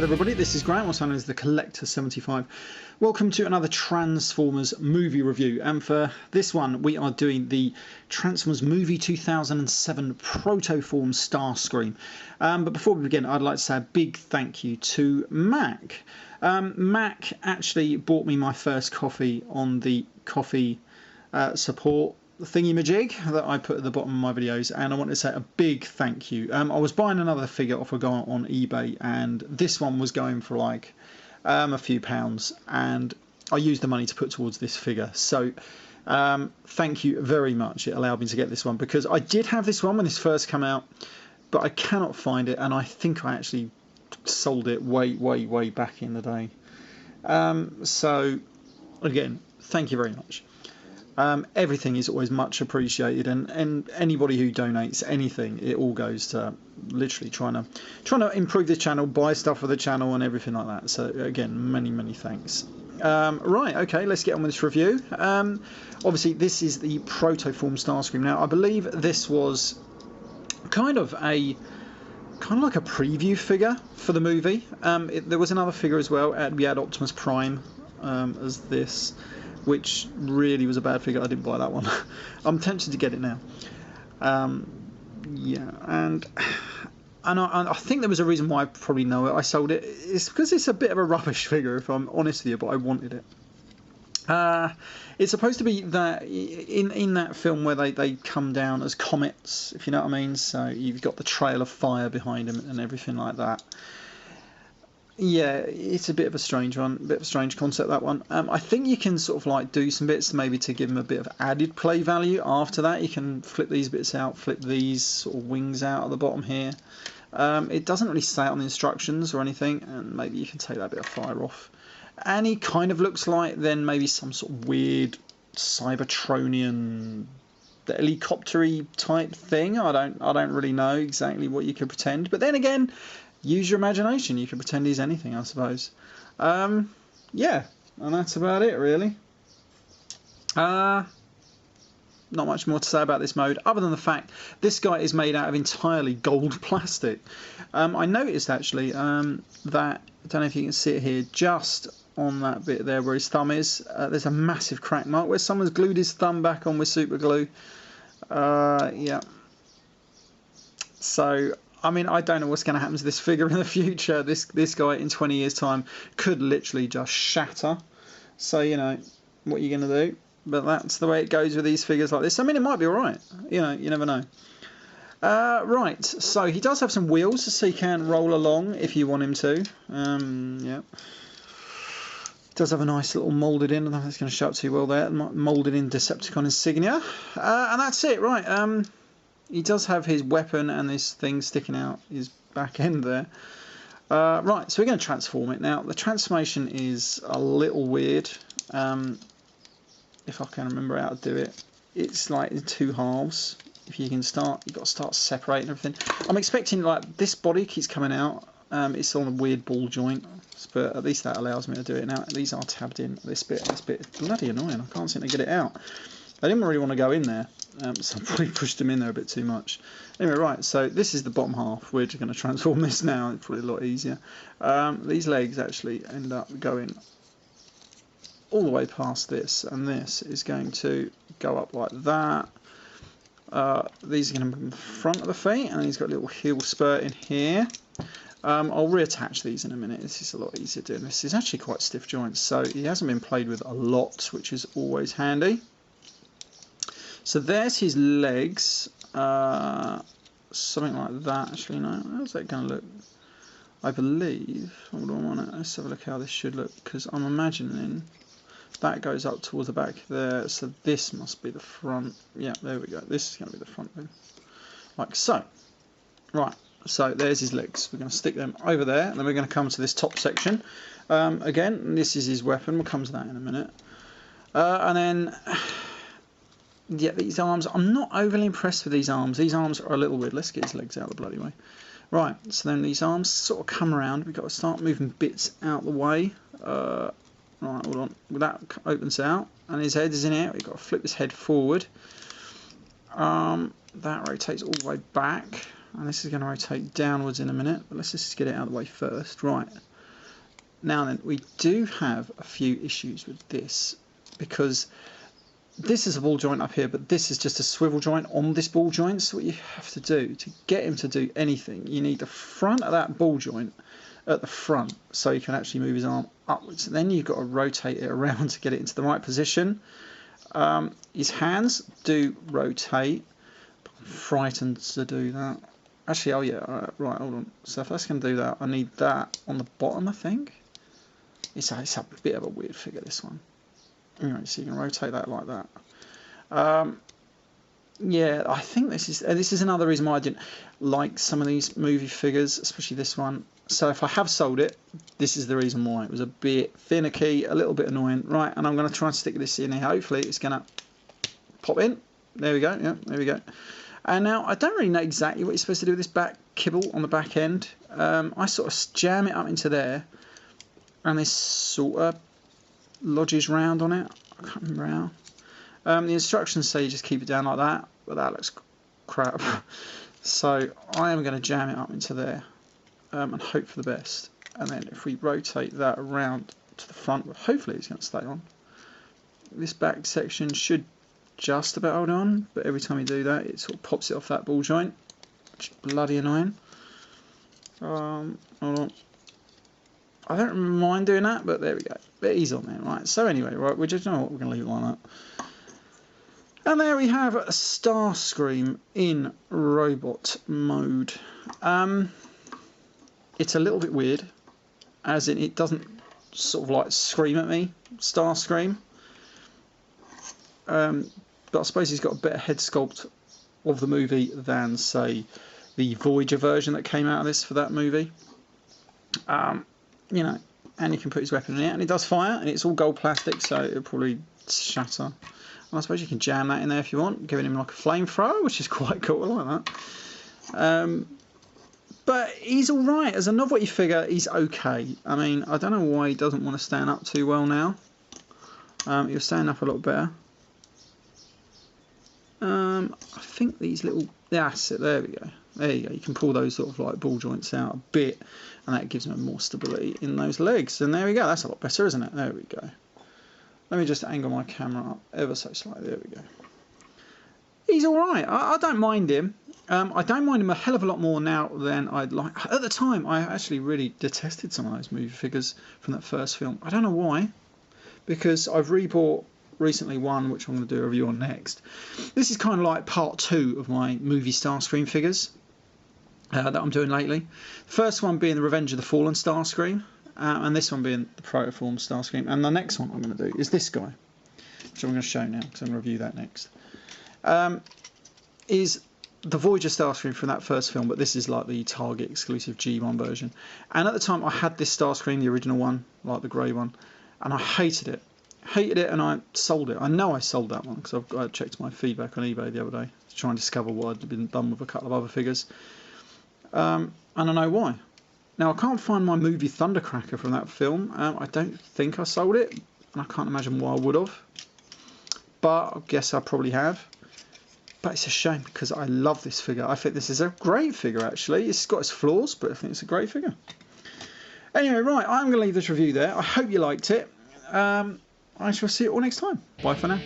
there everybody, this is Grant, also known as the Collector75. Welcome to another Transformers movie review, and for this one we are doing the Transformers movie 2007 Protoform STARSCREAM. But before we begin, I'd like to say a big thank you to Mac. Mac actually bought me my first coffee on the coffee support thingy-majig that I put at the bottom of my videos, and I want to say a big thank you. I was buying another figure off a guy on eBay, and this one was going for like a few pounds, and I used the money to put towards this figure. So thank you very much. It allowed me to get this one, because I did have this one when this first came out, but I cannot find it, and I think I actually sold it way back in the day. So again, thank you very much. Everything is always much appreciated, and anybody who donates anything, it all goes to literally trying to improve this channel, buy stuff for the channel and everything like that. So again, many thanks. Right, okay, let's get on with this review. Obviously this is the Protoform STARSCREAM. Now I believe this was kind of like a preview figure for the movie. There was another figure as well. We had Optimus Prime as this, which really was a bad figure. I didn't buy that one. I'm tempted to get it now. Yeah, and I think there was a reason why I probably know it. I sold it. It's because it's a bit of a rubbish figure, if I'm honest with you, but I wanted it. It's supposed to be that in that film where they come down as comets, if you know what I mean. So you've got the trail of fire behind them and everything like that. Yeah, it's a bit of a strange one, a bit of a strange concept, that one. I think you can sort of like do some bits maybe to give them a bit of added play value. After that, you can flip these bits out, flip these sort of wings out at the bottom here. It doesn't really say it on the instructions or anything, and maybe you can take that bit of fire off. And he kind of looks like then maybe some sort of weird Cybertronian helicopter-y type thing. I don't really know exactly what you could pretend, but then again, use your imagination. You can pretend he's anything, I suppose. Yeah, and that's about it, really. Not much more to say about this mode, other than the fact this guy is made out of entirely gold plastic. I noticed, actually, that, I don't know if you can see it here, just on that bit there where his thumb is, there's a massive crack mark where someone's glued his thumb back on with super glue. Yeah. So I mean, I don't know what's going to happen to this figure in the future. This guy in 20 years' time could literally just shatter. So, you know, what are you going to do? But that's the way it goes with these figures like this. I mean, it might be alright. You know, you never know. Right, so he does have some wheels, so he can roll along if you want him to. Yeah. He does have a nice little moulded in, I don't know if it's going to show up too well there, moulded in Decepticon insignia. And that's it, right. He does have his weapon and this thing sticking out his back end there. Right, so we're going to transform it. Now, the transformation is a little weird. If I can remember how to do it. It's like in two halves. If you can start, you've got to start separating everything. I'm expecting, like, this body keeps coming out. It's on a weird ball joint, but at least that allows me to do it. Now, these are tabbed in, this bit is bloody annoying. I can't seem to get it out. I didn't really want to go in there. So I probably pushed them in there a bit too much. Anyway, right, so this is the bottom half. We're just going to transform this now. It's probably a lot easier. These legs actually end up going all the way past this, and this is going to go up like that. These are going to be in the front of the feet, and he's got a little heel spurt in here. I'll reattach these in a minute. This is a lot easier doing this. It's actually quite stiff joints, so he hasn't been played with a lot, which is always handy. So there's his legs, something like that. Actually, no, how's that going to look? I believe, hold on a minute, let's have a look how this should look, because I'm imagining that goes up towards the back there, so this must be the front. Yeah, there we go, this is going to be the front thing, like so. Right, so there's his legs. We're going to stick them over there, and then we're going to come to this top section. Again, this is his weapon, we'll come to that in a minute. And then, yeah, these arms, I'm not overly impressed with these arms. These arms are a little weird. Let's get his legs out of the bloody way. Right, so then these arms sort of come around. We've got to start moving bits out the way. Right, hold on. That opens out, and his head is in here. We've got to flip his head forward. That rotates all the way back, and this is going to rotate downwards in a minute. But let's just get it out of the way first. Right, Now then, we do have a few issues with this, because this is a ball joint up here, but this is just a swivel joint on this ball joint. So what you have to do to get him to do anything, you need the front of that ball joint at the front, so he can actually move his arm upwards. Then you've got to rotate it around to get it into the right position. His hands do rotate, but I'm frightened to do that. Actually, oh yeah, right, hold on. So if that's going to do that, I need that on the bottom, I think. It's a bit of a weird figure, this one. Anyway, so you can rotate that like that. Yeah, I think this is another reason why I didn't like some of these movie figures, especially this one. So if I have sold it, this is the reason why. It was a bit finicky, a little bit annoying. Right, and I'm going to try and stick this in here. Hopefully it's going to pop in. There we go, yeah, there we go. And now, I don't really know exactly what you're supposed to do with this back kibble on the back end. I sort of jam it up into there, and this sort of lodges round on it. I can't remember how. The instructions say you just keep it down like that, but that looks crap. So I am going to jam it up into there, and hope for the best. And then if we rotate that around to the front, hopefully it's going to stay on. This back section should just about hold on, but every time you do that, it sort of pops it off that ball joint, which is bloody annoying. Hold on. I don't mind doing that, but there we go. But he's on there, right? So anyway, right, we just know what, we're going to leave it like that. And there we have a Starscream in robot mode. It's a little bit weird, as in it doesn't sort of like scream at me, Starscream. But I suppose he's got a better head sculpt of the movie than, say, the Voyager version that came out of this for that movie. You know, and he can put his weapon in it, and it does fire, and it's all gold plastic, so it'll probably shatter. And I suppose you can jam that in there if you want, giving him like a flamethrower, which is quite cool. I like that. But he's all right as a novelty figure. He's okay. I mean, I don't know why he doesn't want to stand up too well now. He'll stand up a lot better. I think these little, that's it, there we go. There you go, you can pull those sort of like ball joints out a bit, and that gives them more stability in those legs. And there we go, that's a lot better, isn't it? There we go. Let me just angle my camera up ever so slightly, there we go. He's alright, I don't mind him. I don't mind him a hell of a lot more now than I'd like. At the time, I actually really detested some of those movie figures from that first film. I don't know why, because I've rebought recently one which I'm going to do a review on next. This is kind of like part 2 of my movie Starscream figures that I'm doing lately. The first one being the Revenge of the Fallen Starscream, and this one being the Protoform STARSCREAM. And the next one I'm going to do is this guy, which I'm going to show now because I'm going to review that next. Is the Voyager Starscream from that first film, but this is like the Target exclusive G1 version. And at the time I had this Starscream, the original one, like the grey one, and I hated it. And I sold it. I know I sold that one because I checked my feedback on eBay the other day to try and discover what had been done with a couple of other figures. And I know why. Now, I can't find my movie Thundercracker from that film. I don't think I sold it, and I can't imagine why I would have. But I guess I probably have. But it's a shame because I love this figure. I think this is a great figure, actually. It's got its flaws, but I think it's a great figure. Anyway, right, I'm going to leave this review there. I hope you liked it. I shall see you all next time. Bye for now.